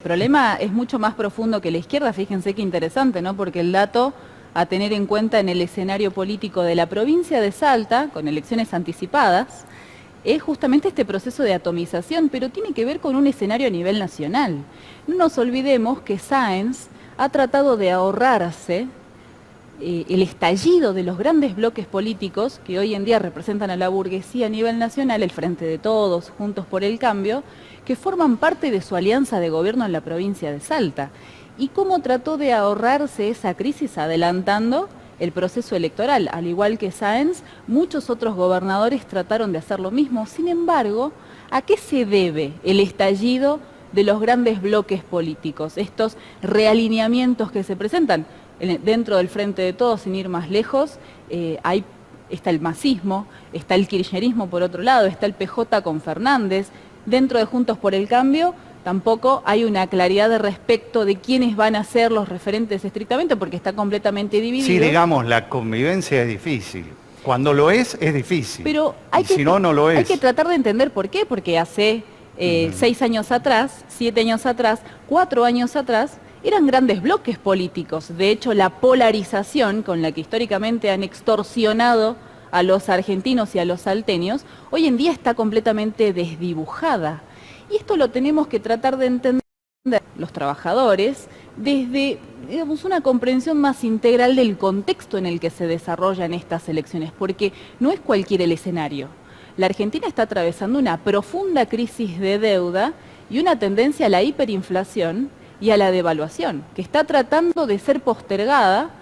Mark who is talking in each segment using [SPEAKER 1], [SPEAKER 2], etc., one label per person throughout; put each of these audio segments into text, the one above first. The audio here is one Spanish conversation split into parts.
[SPEAKER 1] El problema es mucho más profundo que la izquierda, fíjense qué interesante, ¿no? Porque el dato a tener en cuenta en el escenario político de la provincia de Salta, con elecciones anticipadas, es justamente este proceso de atomización, pero tiene que ver con un escenario a nivel nacional. No nos olvidemos que Sáenz ha tratado de ahorrarse el estallido de los grandes bloques políticos que hoy en día representan a la burguesía a nivel nacional, el Frente de Todos, Juntos por el Cambio, que forman parte de su alianza de gobierno en la provincia de Salta. Y cómo trató de ahorrarse esa crisis adelantando el proceso electoral. Al igual que Sáenz, muchos otros gobernadores trataron de hacer lo mismo. Sin embargo, ¿a qué se debe el estallido de los grandes bloques políticos? Estos realineamientos que se presentan dentro del Frente de Todos, sin ir más lejos, está el masismo, está el kirchnerismo por otro lado, está el PJ con Fernández. Dentro de Juntos por el Cambio tampoco hay una claridad de respecto de quiénes van a ser los referentes estrictamente, porque está completamente dividido.
[SPEAKER 2] Sí, digamos, la convivencia es difícil. Cuando lo es difícil.
[SPEAKER 1] Pero
[SPEAKER 2] si no, no lo es.
[SPEAKER 1] Hay que tratar de entender por qué, porque hace 6 años atrás, 7 años atrás, 4 años atrás, eran grandes bloques políticos. De hecho, la polarización con la que históricamente han extorsionado a los argentinos y a los salteños, hoy en día está completamente desdibujada. Y esto lo tenemos que tratar de entender los trabajadores desde, digamos, una comprensión más integral del contexto en el que se desarrollan estas elecciones, porque no es cualquier el escenario. La Argentina está atravesando una profunda crisis de deuda y una tendencia a la hiperinflación y a la devaluación, que está tratando de ser postergada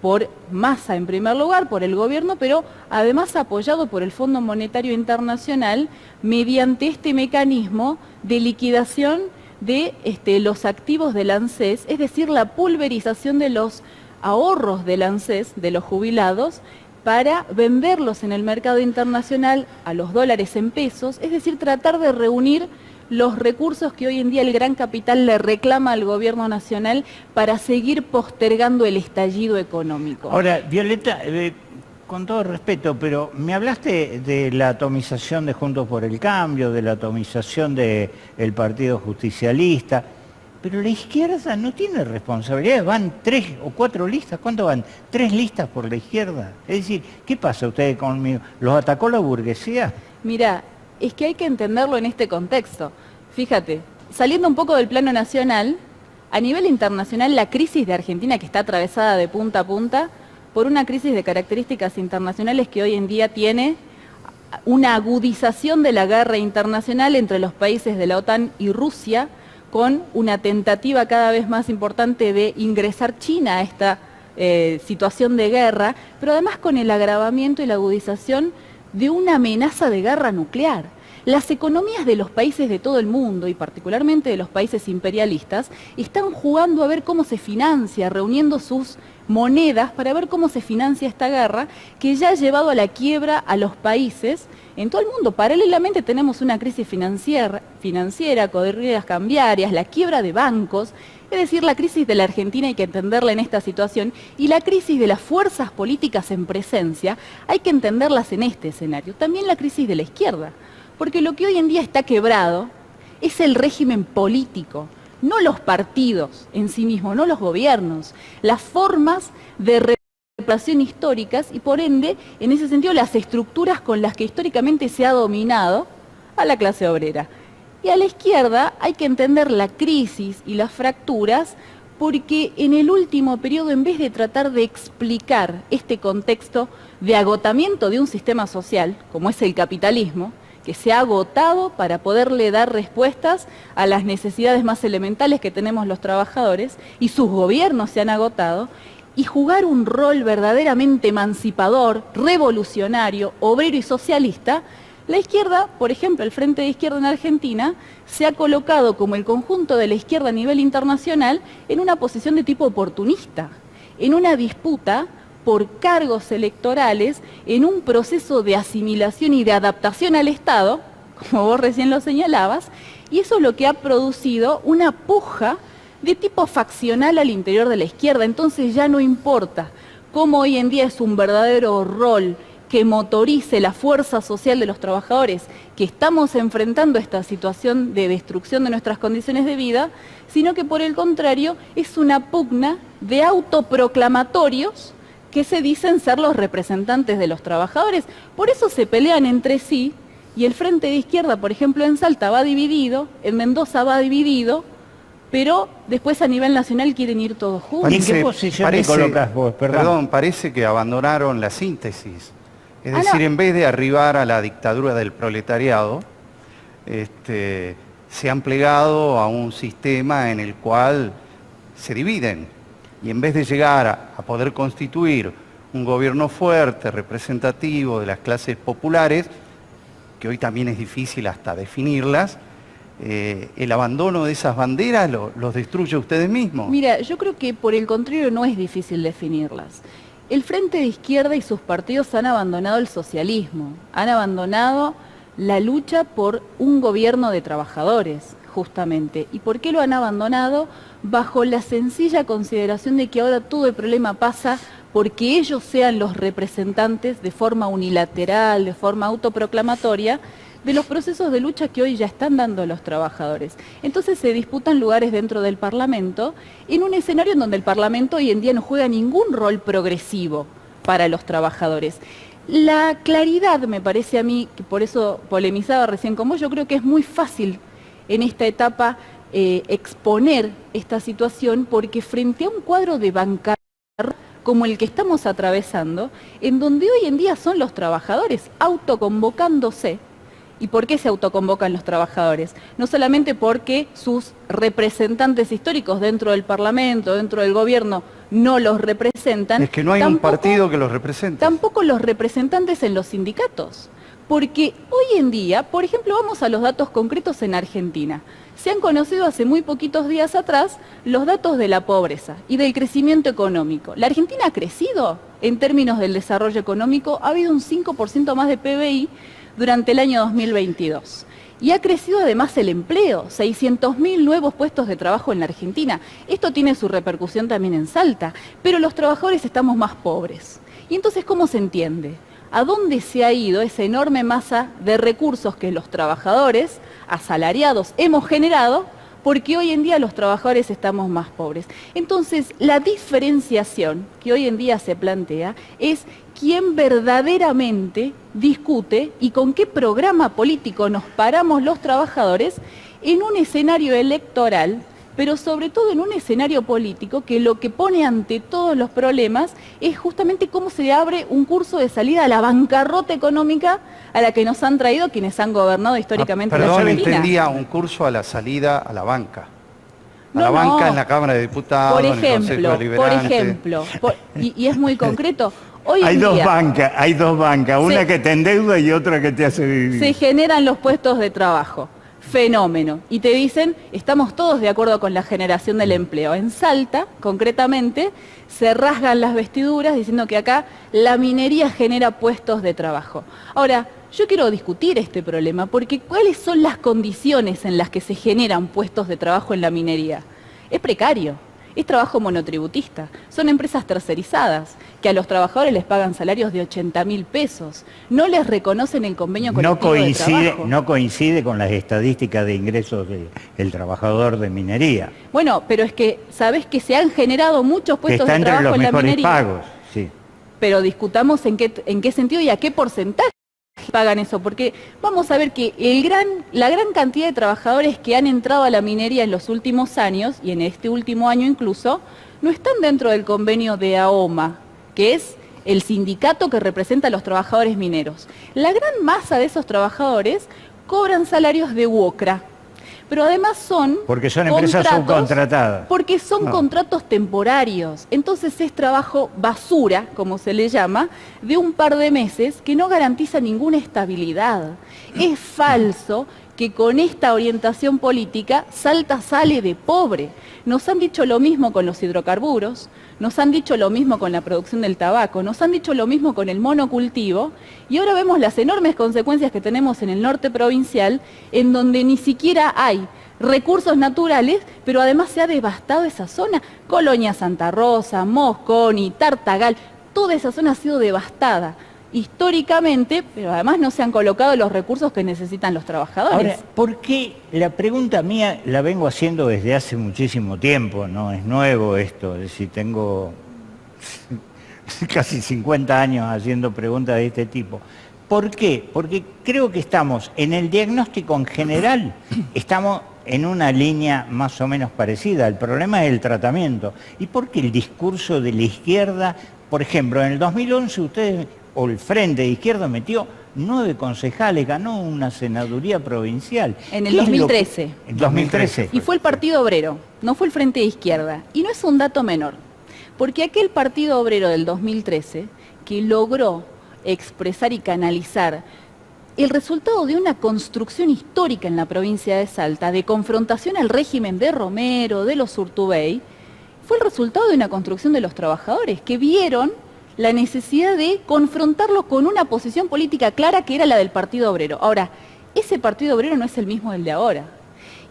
[SPEAKER 1] por Massa en primer lugar, por el gobierno, pero además apoyado por el Fondo Monetario Internacional mediante este mecanismo de liquidación de los activos del ANSES, es decir, la pulverización de los ahorros del ANSES, de los jubilados, para venderlos en el mercado internacional a los dólares en pesos, es decir, tratar de reunir los recursos que hoy en día el gran capital le reclama al gobierno nacional para seguir postergando el estallido económico.
[SPEAKER 3] Ahora, Violeta, con todo respeto, pero me hablaste de la atomización de Juntos por el Cambio, de la atomización del Partido Justicialista, pero la izquierda no tiene responsabilidad, van 3 o 4 listas, ¿cuánto van? 3 listas por la izquierda. Es decir, ¿qué pasa ustedes conmigo? ¿Los atacó la burguesía?
[SPEAKER 1] Mira, es que hay que entenderlo en este contexto. Fíjate, saliendo un poco del plano nacional, a nivel internacional la crisis de Argentina, que está atravesada de punta a punta por una crisis de características internacionales que hoy en día tiene una agudización de la guerra internacional entre los países de la OTAN y Rusia, con una tentativa cada vez más importante de ingresar China a esta situación de guerra, pero además con el agravamiento y la agudización de una amenaza de guerra nuclear. Las economías de los países de todo el mundo, y particularmente de los países imperialistas, están jugando a ver cómo se financia, reuniendo sus monedas para ver cómo se financia esta guerra, que ya ha llevado a la quiebra a los países en todo el mundo. Paralelamente tenemos una crisis financiera, corridas cambiarias, la quiebra de bancos. Es decir, la crisis de la Argentina hay que entenderla en esta situación, y la crisis de las fuerzas políticas en presencia hay que entenderlas en este escenario. También la crisis de la izquierda, porque lo que hoy en día está quebrado es el régimen político, no los partidos en sí mismos, no los gobiernos, las formas de representación históricas y por ende, en ese sentido, las estructuras con las que históricamente se ha dominado a la clase obrera. Y a la izquierda hay que entender la crisis y las fracturas, porque en el último periodo, en vez de tratar de explicar este contexto de agotamiento de un sistema social, como es el capitalismo, que se ha agotado para poderle dar respuestas a las necesidades más elementales que tenemos los trabajadores, y sus gobiernos se han agotado, y jugar un rol verdaderamente emancipador, revolucionario, obrero y socialista, la izquierda, por ejemplo, el Frente de Izquierda en Argentina, se ha colocado como el conjunto de la izquierda a nivel internacional en una posición de tipo oportunista, en una disputa por cargos electorales, en un proceso de asimilación y de adaptación al Estado, como vos recién lo señalabas, y eso es lo que ha producido una puja de tipo faccional al interior de la izquierda. Entonces ya no importa cómo hoy en día es un verdadero rol que motorice la fuerza social de los trabajadores que estamos enfrentando esta situación de destrucción de nuestras condiciones de vida, sino que por el contrario es una pugna de autoproclamatorios que se dicen ser los representantes de los trabajadores. Por eso se pelean entre sí y el Frente de Izquierda, por ejemplo, en Salta va dividido, en Mendoza va dividido, pero después a nivel nacional quieren ir todos juntos.
[SPEAKER 3] ¿En qué posición te colocas vos?
[SPEAKER 2] Perdón, parece que abandonaron la síntesis. Es decir, en vez de arribar a la dictadura del proletariado, se han plegado a un sistema en el cual se dividen. Y en vez de llegar a poder constituir un gobierno fuerte, representativo de las clases populares, que hoy también es difícil hasta definirlas, el abandono de esas banderas los destruye a ustedes mismos.
[SPEAKER 1] Mira, yo creo que por el contrario no es difícil definirlas. El Frente de Izquierda y sus partidos han abandonado el socialismo, han abandonado la lucha por un gobierno de trabajadores, justamente. ¿Y por qué lo han abandonado? Bajo la sencilla consideración de que ahora todo el problema pasa porque ellos sean los representantes de forma unilateral, de forma autoproclamatoria, de los procesos de lucha que hoy ya están dando los trabajadores. Entonces se disputan lugares dentro del Parlamento, en un escenario en donde el Parlamento hoy en día no juega ningún rol progresivo para los trabajadores. La claridad, me parece a mí, que por eso polemizaba recién con vos, yo creo que es muy fácil en esta etapa exponer esta situación, porque frente a un cuadro de bancarrota como el que estamos atravesando, en donde hoy en día son los trabajadores autoconvocándose. ¿Y por qué se autoconvocan los trabajadores? No solamente porque sus representantes históricos dentro del Parlamento, dentro del gobierno, no los representan.
[SPEAKER 2] Es que no hay un partido que los represente.
[SPEAKER 1] Tampoco los representantes en los sindicatos. Porque hoy en día, por ejemplo, vamos a los datos concretos en Argentina. Se han conocido hace muy poquitos días atrás los datos de la pobreza y del crecimiento económico. La Argentina ha crecido en términos del desarrollo económico, ha habido un 5% más de PBI durante el año 2022. Y ha crecido además el empleo, 600.000 nuevos puestos de trabajo en la Argentina. Esto tiene su repercusión también en Salta, pero los trabajadores estamos más pobres. Y entonces, ¿cómo se entiende? ¿A dónde se ha ido esa enorme masa de recursos que los trabajadores asalariados hemos generado? Porque hoy en día los trabajadores estamos más pobres. Entonces, la diferenciación que hoy en día se plantea es quién verdaderamente discute y con qué programa político nos paramos los trabajadores en un escenario electoral, pero sobre todo en un escenario político que lo que pone ante todos los problemas es justamente cómo se abre un curso de salida a la bancarrota económica a la que nos han traído quienes han gobernado históricamente la
[SPEAKER 2] Argentina.
[SPEAKER 1] Argentina.
[SPEAKER 2] Entendía un curso a la salida a la banca. A
[SPEAKER 1] No,
[SPEAKER 2] la banca
[SPEAKER 1] no.
[SPEAKER 2] en la Cámara de Diputados,
[SPEAKER 1] Por
[SPEAKER 2] en el Consejo
[SPEAKER 1] ejemplo,
[SPEAKER 2] Deliberante.
[SPEAKER 1] y es muy concreto. Hoy
[SPEAKER 3] Hay
[SPEAKER 1] en
[SPEAKER 3] dos
[SPEAKER 1] día
[SPEAKER 3] bancas, una que te endeuda y otra que te hace vivir.
[SPEAKER 1] se generan los puestos de trabajo. Fenómeno. Y te dicen, estamos todos de acuerdo con la generación del empleo. En Salta, concretamente, se rasgan las vestiduras diciendo que acá la minería genera puestos de trabajo. Ahora, yo quiero discutir este problema porque ¿cuáles son las condiciones en las que se generan puestos de trabajo en la minería? Es precario. Es trabajo monotributista, son empresas tercerizadas, que a los trabajadores les pagan salarios de 80.000 pesos, no les reconocen el convenio colectivo de trabajo.
[SPEAKER 3] No coincide con las estadísticas de ingresos del trabajador de minería.
[SPEAKER 1] Bueno, pero es que, ¿sabés que se han generado muchos puestos
[SPEAKER 3] Está
[SPEAKER 1] de
[SPEAKER 3] entre
[SPEAKER 1] trabajo
[SPEAKER 3] los
[SPEAKER 1] en la
[SPEAKER 3] mejores
[SPEAKER 1] minería?
[SPEAKER 3] pagos, sí.
[SPEAKER 1] Pero discutamos en qué sentido y a qué porcentaje pagan eso, porque vamos a ver que la gran cantidad de trabajadores que han entrado a la minería en los últimos años, y en este último año incluso, no están dentro del convenio de AOMA, que es el sindicato que representa a los trabajadores mineros. La gran masa de esos trabajadores cobran salarios de UOCRA, pero además
[SPEAKER 3] porque son empresas subcontratadas.
[SPEAKER 1] Porque son contratos temporarios. Entonces es trabajo basura, como se le llama, de un par de meses que no garantiza ninguna estabilidad. Es falso que con esta orientación política Salta sale de pobre. Nos han dicho lo mismo con los hidrocarburos, nos han dicho lo mismo con la producción del tabaco, nos han dicho lo mismo con el monocultivo, y ahora vemos las enormes consecuencias que tenemos en el norte provincial, en donde ni siquiera hay recursos naturales, pero además se ha devastado esa zona. Colonia Santa Rosa, Mosconi, Tartagal, toda esa zona ha sido devastada. históricamente, pero además no se han colocado los recursos que necesitan los trabajadores.
[SPEAKER 3] Ahora, ¿por qué? La pregunta mía la vengo haciendo desde hace muchísimo tiempo, no es nuevo esto, es decir, tengo casi 50 años haciendo preguntas de este tipo. ¿Por qué? Porque creo que estamos en el diagnóstico en general, estamos en una línea más o menos parecida. El problema es el tratamiento. ¿Y por qué el discurso de la izquierda, por ejemplo, en el 2011 ustedes, o el Frente de Izquierda metió 9 concejales, ganó una senaduría provincial?
[SPEAKER 1] En el 2013.
[SPEAKER 3] En 2013.
[SPEAKER 1] Y fue el Partido Obrero, no fue el Frente de Izquierda. Y no es un dato menor, porque aquel Partido Obrero del 2013, que logró expresar y canalizar el resultado de una construcción histórica en la provincia de Salta, de confrontación al régimen de Romero, de los Urtubey, fue el resultado de una construcción de los trabajadores, que vieron la necesidad de confrontarlo con una posición política clara que era la del Partido Obrero. Ahora, ese Partido Obrero no es el mismo del de ahora.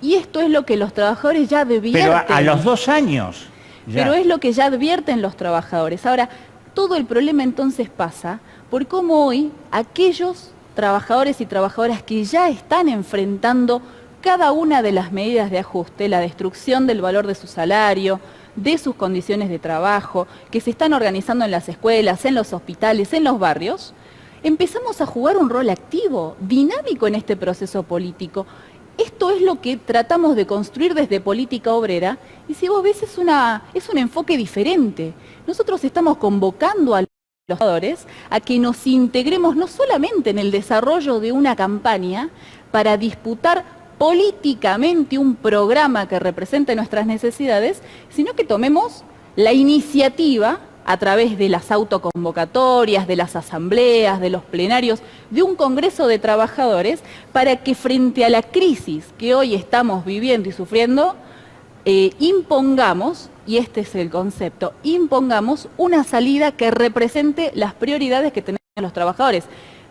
[SPEAKER 1] Y esto es lo que los trabajadores ya advierten.
[SPEAKER 3] Pero a los 2 años. Ya.
[SPEAKER 1] Pero es lo que ya advierten los trabajadores. Ahora, todo el problema entonces pasa por cómo hoy aquellos trabajadores y trabajadoras que ya están enfrentando cada una de las medidas de ajuste, la destrucción del valor de su salario, de sus condiciones de trabajo, que se están organizando en las escuelas, en los hospitales, en los barrios, empezamos a jugar un rol activo, dinámico en este proceso político. Esto es lo que tratamos de construir desde Política Obrera, y si vos ves es un enfoque diferente. Nosotros estamos convocando a los trabajadores a que nos integremos no solamente en el desarrollo de una campaña para disputar políticamente un programa que represente nuestras necesidades, sino que tomemos la iniciativa a través de las autoconvocatorias, de las asambleas, de los plenarios, de un congreso de trabajadores, para que frente a la crisis que hoy estamos viviendo y sufriendo, impongamos, y este es el concepto, impongamos una salida que represente las prioridades que tenemos los trabajadores.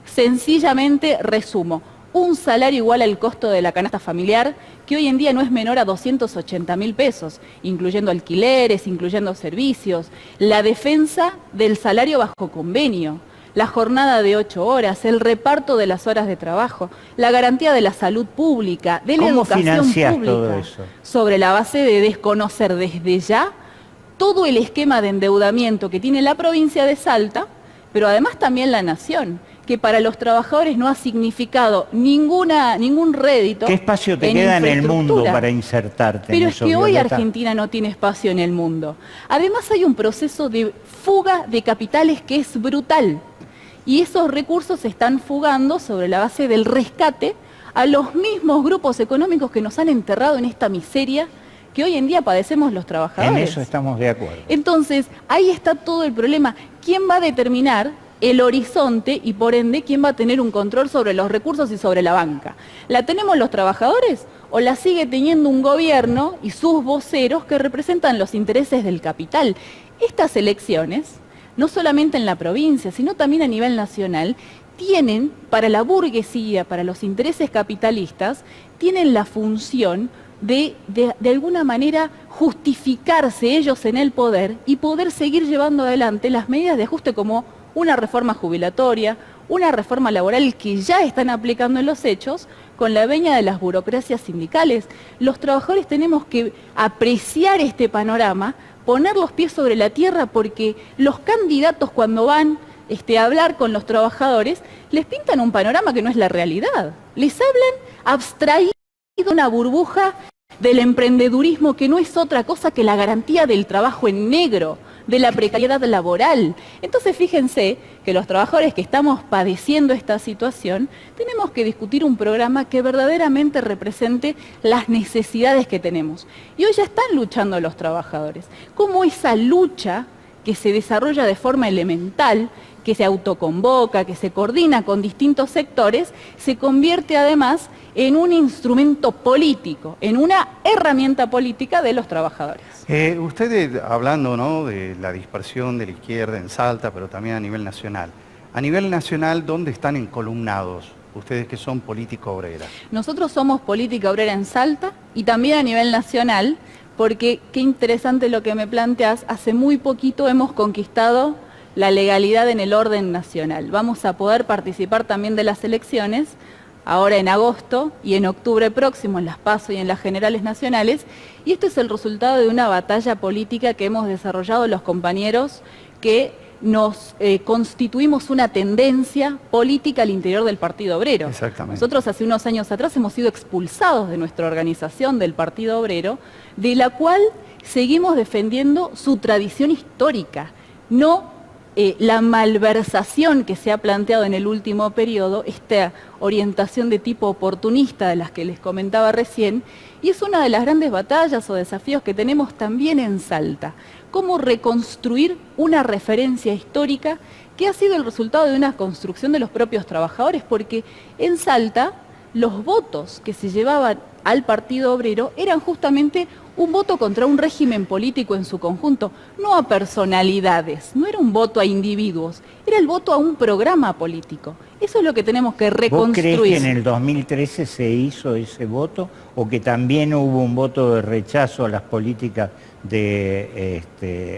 [SPEAKER 1] Sencillamente resumo, un salario igual al costo de la canasta familiar, que hoy en día no es menor a 280.000 pesos, incluyendo alquileres, incluyendo servicios, la defensa del salario bajo convenio, la jornada de 8 horas, el reparto de las horas de trabajo, la garantía de la salud pública, de la educación pública,
[SPEAKER 3] todo eso?
[SPEAKER 1] Sobre la base de desconocer desde ya todo el esquema de endeudamiento que tiene la provincia de Salta, pero además también la nación, que para los trabajadores no ha significado ningún rédito.
[SPEAKER 3] ¿Qué espacio te queda en el mundo para insertarte?
[SPEAKER 1] Pero es que hoy Argentina no tiene espacio en el mundo. Además hay un proceso de fuga de capitales que es brutal. Y esos recursos se están fugando sobre la base del rescate a los mismos grupos económicos que nos han enterrado en esta miseria que hoy en día padecemos los trabajadores.
[SPEAKER 3] En eso estamos de acuerdo.
[SPEAKER 1] Entonces, ahí está todo el problema. ¿Quién va a determinar el horizonte y por ende quién va a tener un control sobre los recursos y sobre la banca? ¿La tenemos los trabajadores o la sigue teniendo un gobierno y sus voceros que representan los intereses del capital? Estas elecciones, no solamente en la provincia, sino también a nivel nacional, tienen, para la burguesía, para los intereses capitalistas, tienen la función de alguna manera justificarse ellos en el poder y poder seguir llevando adelante las medidas de ajuste como una reforma jubilatoria, una reforma laboral que ya están aplicando en los hechos con la veña de las burocracias sindicales. Los trabajadores tenemos que apreciar este panorama, poner los pies sobre la tierra, porque los candidatos cuando van a hablar con los trabajadores les pintan un panorama que no es la realidad. Les hablan abstraído de una burbuja del emprendedurismo que no es otra cosa que la garantía del trabajo en negro, de la precariedad laboral. Entonces fíjense que los trabajadores que estamos padeciendo esta situación tenemos que discutir un programa que verdaderamente represente las necesidades que tenemos. Y hoy ya están luchando los trabajadores. ¿Cómo esa lucha que se desarrolla de forma elemental, que se autoconvoca, que se coordina con distintos sectores, se convierte además en un instrumento político, en una herramienta política de los trabajadores?
[SPEAKER 2] Ustedes hablando, ¿no?, de la dispersión de la izquierda en Salta, pero también a nivel nacional. A nivel nacional, ¿dónde están encolumnados ustedes que son política obrera?
[SPEAKER 1] Nosotros somos política obrera en Salta y también a nivel nacional, porque qué interesante lo que me planteas, hace muy poquito hemos conquistado la legalidad en el orden nacional. Vamos a poder participar también de las elecciones, ahora en agosto y en octubre próximo, en las PASO y en las generales nacionales, y esto es el resultado de una batalla política que hemos desarrollado los compañeros que nos constituimos una tendencia política al interior del Partido Obrero.
[SPEAKER 2] Exactamente.
[SPEAKER 1] Nosotros hace unos años atrás hemos sido expulsados de nuestra organización del Partido Obrero, de la cual seguimos defendiendo su tradición histórica, no la malversación que se ha planteado en el último periodo, esta orientación de tipo oportunista de las que les comentaba recién, y es una de las grandes batallas o desafíos que tenemos también en Salta. Cómo reconstruir una referencia histórica que ha sido el resultado de una construcción de los propios trabajadores, porque en Salta los votos que se llevaban al Partido Obrero eran justamente un voto contra un régimen político en su conjunto, no a personalidades, no era un voto a individuos, era el voto a un programa político. Eso es lo que tenemos que reconstruir.
[SPEAKER 3] ¿Vos crees que en el 2013 se hizo ese voto o que también hubo un voto de rechazo a las políticas de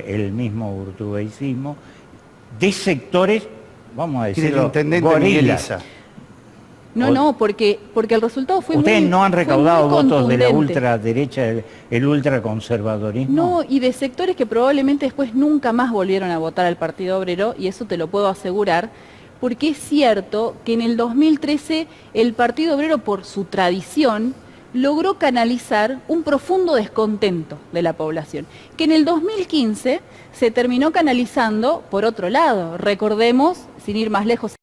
[SPEAKER 3] el mismo urtubeicismo, de sectores, vamos a decirlo,
[SPEAKER 2] el intendente
[SPEAKER 3] gorilas?
[SPEAKER 2] Migueliza.
[SPEAKER 1] No, porque el resultado fue
[SPEAKER 3] ¿Ustedes
[SPEAKER 1] muy,
[SPEAKER 3] no han recaudado
[SPEAKER 1] fue muy
[SPEAKER 3] votos de la
[SPEAKER 1] contundente.
[SPEAKER 3] ultraderecha, el ultraconservadorismo?
[SPEAKER 1] No, y de sectores que probablemente después nunca más volvieron a votar al Partido Obrero, y eso te lo puedo asegurar, porque es cierto que en el 2013 el Partido Obrero, por su tradición, logró canalizar un profundo descontento de la población, que en el 2015 se terminó canalizando por otro lado. Recordemos, sin ir más lejos,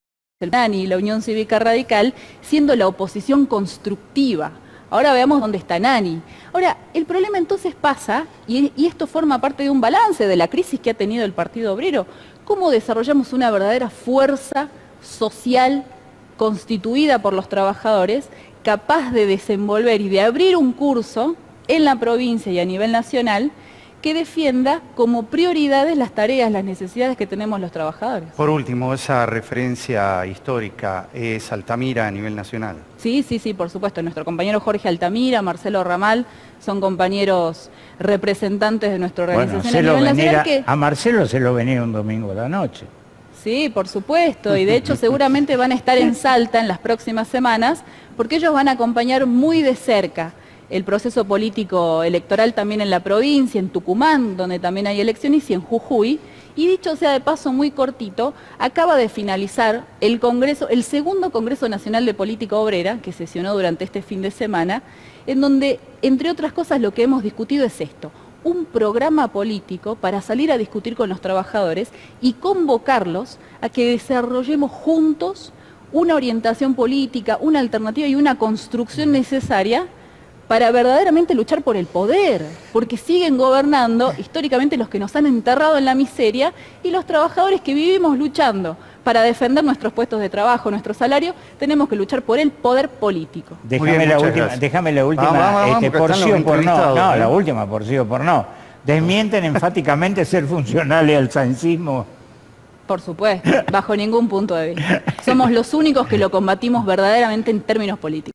[SPEAKER 1] el NANI y la Unión Cívica Radical, siendo la oposición constructiva. Ahora veamos dónde está Nani. Ahora, el problema entonces pasa, y esto forma parte de un balance de la crisis que ha tenido el Partido Obrero, cómo desarrollamos una verdadera fuerza social constituida por los trabajadores, capaz de desenvolver y de abrir un curso en la provincia y a nivel nacional que defienda como prioridades las tareas, las necesidades que tenemos los trabajadores.
[SPEAKER 2] Por último, esa referencia histórica es Altamira a nivel nacional.
[SPEAKER 1] Sí, por supuesto. Nuestro compañero Jorge Altamira, Marcelo Ramal, son compañeros representantes de nuestra organización a nivel nacional.
[SPEAKER 3] A Marcelo se lo venía un domingo a la noche.
[SPEAKER 1] Sí, por supuesto, y de hecho seguramente van a estar en Salta en las próximas semanas, porque ellos van a acompañar muy de cerca el proceso político electoral también en la provincia, en Tucumán, donde también hay elecciones, y en Jujuy. Y dicho sea de paso, muy cortito, acaba de finalizar el Congreso, el segundo Congreso Nacional de Política Obrera, que sesionó durante este fin de semana, en donde, entre otras cosas, lo que hemos discutido es esto: un programa político para salir a discutir con los trabajadores y convocarlos a que desarrollemos juntos una orientación política, una alternativa y una construcción necesaria para verdaderamente luchar por el poder, porque siguen gobernando históricamente los que nos han enterrado en la miseria, y los trabajadores que vivimos luchando para defender nuestros puestos de trabajo, nuestro salario, tenemos que luchar por el poder político.
[SPEAKER 3] Déjame la última
[SPEAKER 2] vamos,
[SPEAKER 3] por sí o por no. No,
[SPEAKER 2] ¿eh?
[SPEAKER 3] la última por sí o por no. ¿Desmienten enfáticamente ser funcionales al sancismo?
[SPEAKER 1] Por supuesto, bajo ningún punto de vista. Somos los únicos que lo combatimos verdaderamente en términos políticos.